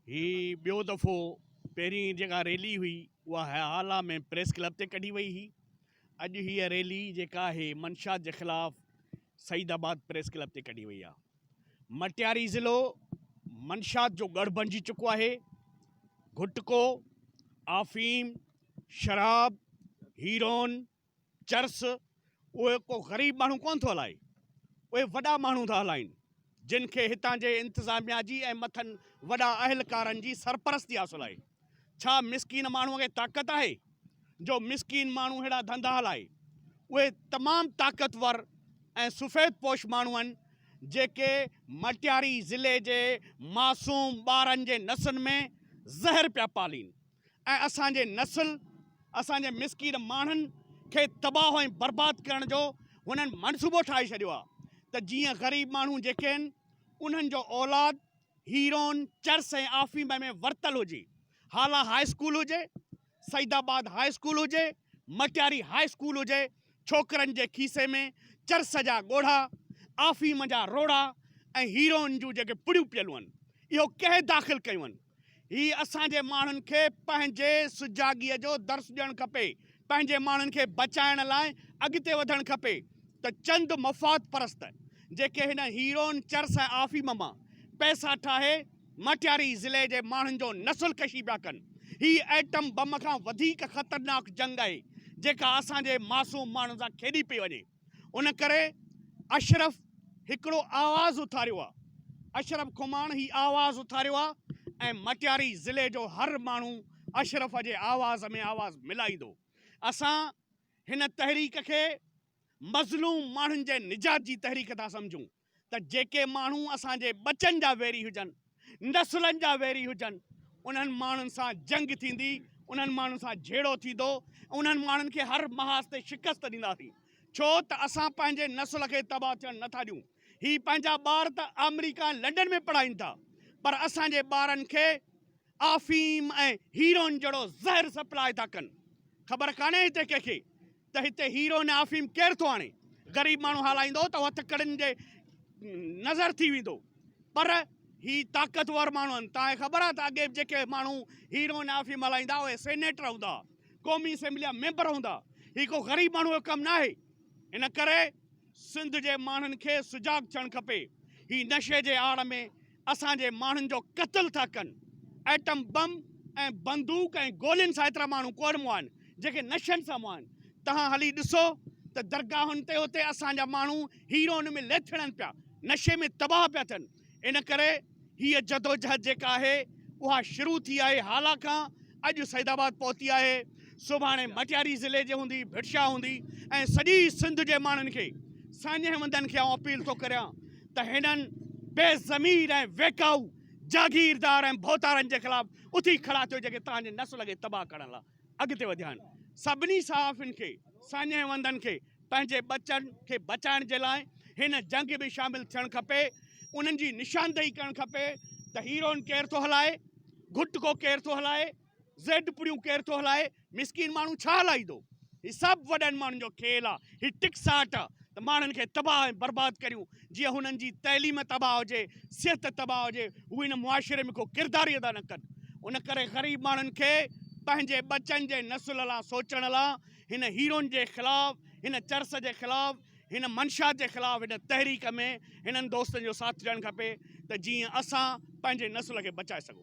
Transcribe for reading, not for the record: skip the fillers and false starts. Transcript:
ही ॿियो दफ़ो पहिरीं जेका रैली हुई उहा हाला में प्रेस क्लब ते कढी वई हुई। अॼु हीअ रैली जेका आहे मंशात जे ख़िलाफ़ सईदाबाद प्रेस क्लब ते कढी वई आहे। मटियारी ज़िलो मंशात जो गढ़ बणिजी चुको आहे। गुटको, आफ़ीम, शराब, हीरोन, चर्स उहे को ग़रीब माण्हू कोन थो हलाए, उहे वॾा माण्हू था हलाइनि, जिन खे हितां जे इंतिज़ामिया जी ऐं मथनि वॾा अहलकारनि जी सरपरस्ती हासिलु आहे। छा मिसकीन माण्हूअ खे ताक़त आहे जो मिसकीन माण्हू अहिड़ा धंधा हलाए? उहे तमामु ताक़तवर ऐं सफ़ेद पोश माण्हू आहिनि जेके मटियारी ज़िले जे मासूम ॿारनि जे नसुनि में ज़हर पिया पालीनि ऐं असांजे नस्ल, असांजे मिसकीन माण्हुनि खे तबाह ऐं बर्बाद करण जो हुननि मनसूबो ठाहे छॾियो आहे त जीअं ग़रीब माण्हू जेके आहिनि उन्हनि जो औलाद हीरोन, चर्स ऐं आफ़ीम में वरतल हुजे। हाला हाई स्कूल हुजे, सईदाबाद हाई स्कूल हुजे, मटियारी हाई स्कूल हुजे, छोकिरनि जे खीसे में चर्स जा ॻोढ़ा, आफ़ीम जा रोड़ा ऐं हीरोइन जूं जेके पुड़ियूं पियलूं आहिनि, इहो कंहिं दाख़िल कयूं आहिनि। हीअ असांजे माण्हुनि खे पंहिंजे सुजाॻीअ जो दर्स ॾियणु खपे, पंहिंजे माण्हुनि खे बचाइण लाइ अॻिते वधणु खपे त चंद मफ़ाद परस्त जेके हिन हीरोन, चर्स ऐं आफ़ीम मां पैसा ठाहे मटियारी ज़िले जे माण्हुनि जो नसुल कशी पिया कनि। हीअ एटम बम खां वधीक ख़तरनाक जंग आहे जेका असांजे मासूम माण्हुनि सां खेॾी पई वञे। उन करे अशरफ हिकिड़ो आवाज़ु उथारियो आहे, अशरफ खुमाण ही आवाज़ु उथारियो आहे ऐं मटियारी ज़िले जो हर माण्हू अशरफ जे आवाज़ में आवाज़ु मिलाईंदो। असां हिन तहरीक खे मज़लूम माण्हुनि जे निजात जी तहरीक था सम्झूं त जेके माण्हू असांजे बचनि जा वेरी हुजनि, नसुलनि जा वेरी हुजनि, उन्हनि माण्हुनि सां जंग थींदी, उन्हनि माण्हुनि सां झेड़ो थींदो, उन्हनि माण्हुनि खे हर महाज़ ते शिकस्त ॾींदासीं। छो त असां पंहिंजे नसुल खे तबाह थियणु नथा ॾियूं। ही पंहिंजा ॿार त अमेरिका लंडन में पढ़ाइनि था, पर असांजे ॿारनि खे आफ़ीम ऐं हीरोइन जहिड़ो ज़हर सप्लाई था कनि। ख़बर कान्हे हिते कंहिंखे त हिते हीरोइन ऐं आफ़ीम केरु थो आणे? ग़रीब माण्हू हलाईंदो त हथ कड़नि जे नज़र थी वेंदो, पर ही ताक़तवर माण्हू आहिनि। तव्हांखे ख़बर आहे त अॻे जेके माण्हू हीरोइन आफ़ीम हलाईंदा उहे सेनेटर हूंदा, क़ौमी असेंबली जा मेंबर हूंदा। ही को ग़रीब माण्हू जो कमु न आहे। इन करे सिंध जे माण्हुनि खे सुजाॻ थियणु खपे। ही नशे जे आड़ में असांजे माण्हुनि जो क़त्ल था कनि। एटम बम ऐं बंदूक ऐं गोलियुनि सां एतिरा माण्हू कोन मुआ आहिनि जेके नशनि सां मुआ आहिनि। तव्हां हली ॾिसो त दरगाहुनि ते हुते असांजा माण्हू हीरोइन में लेथड़नि पिया, नशे में तबाह पिया थियनि। इन करे हीअ जदोजहद जेका आहे उहा शुरू थी आहे हाला खां, अॼु सईदाबाद पहुती आहे, सुभाणे मटियारी ज़िले जी हूंदी, भिड़शा हूंदी ऐं सॼी सिंध जे माण्हुनि खे सान्यहमंदनि खे अपील थो करियां त हिननि बेज़मीर ऐं वेकाऊ जागीरदार ऐं भोतारनि जे ख़िलाफ़ उथी खड़ा थियो जेके तव्हांजे नस्ल खे तबाह करण लाइ अॻिते वधिया आहिनि। सभिनी सहाफ़ियुनि खे, सान्यहमंदनि खे पंहिंजे बचनि खे बचाइण जे लाइ हिन जंग में शामिलु थियणु खपे। उन्हनि जी निशानदेही करणु खपे त हीरोइन केरु थो हलाए, गुटको केरु थो हलाए, ज़ेड पुड़ियूं केरु थो हलाए, मिसकीन माण्हू छा हलाईंदो? ही सभु वॾनि माण्हुनि जो खेल आहे, ही टिकसाट आहे त माण्हुनि खे तबाह ऐं बर्बाद करियूं। जीअं हुननि जी तइलीम तबाह हुजे, सिहत तबाह हुजे, हू हिन मुआशिरे में को किरदारु अदा न कनि। उन करे ग़रीब माण्हुनि खे पंहिंजे बचनि जे नसुल लाइ सोचण लाइ हिन हीरोइन जे ख़िलाफ़, हिन चर्स जे ख़िलाफ़, हिन मंशात जे ख़िलाफ़ हिन तहरीक में हिननि दोस्तनि जो साथ ॾियणु खपे त जीअं असां पंहिंजे नसुल खे बचाए सघूं।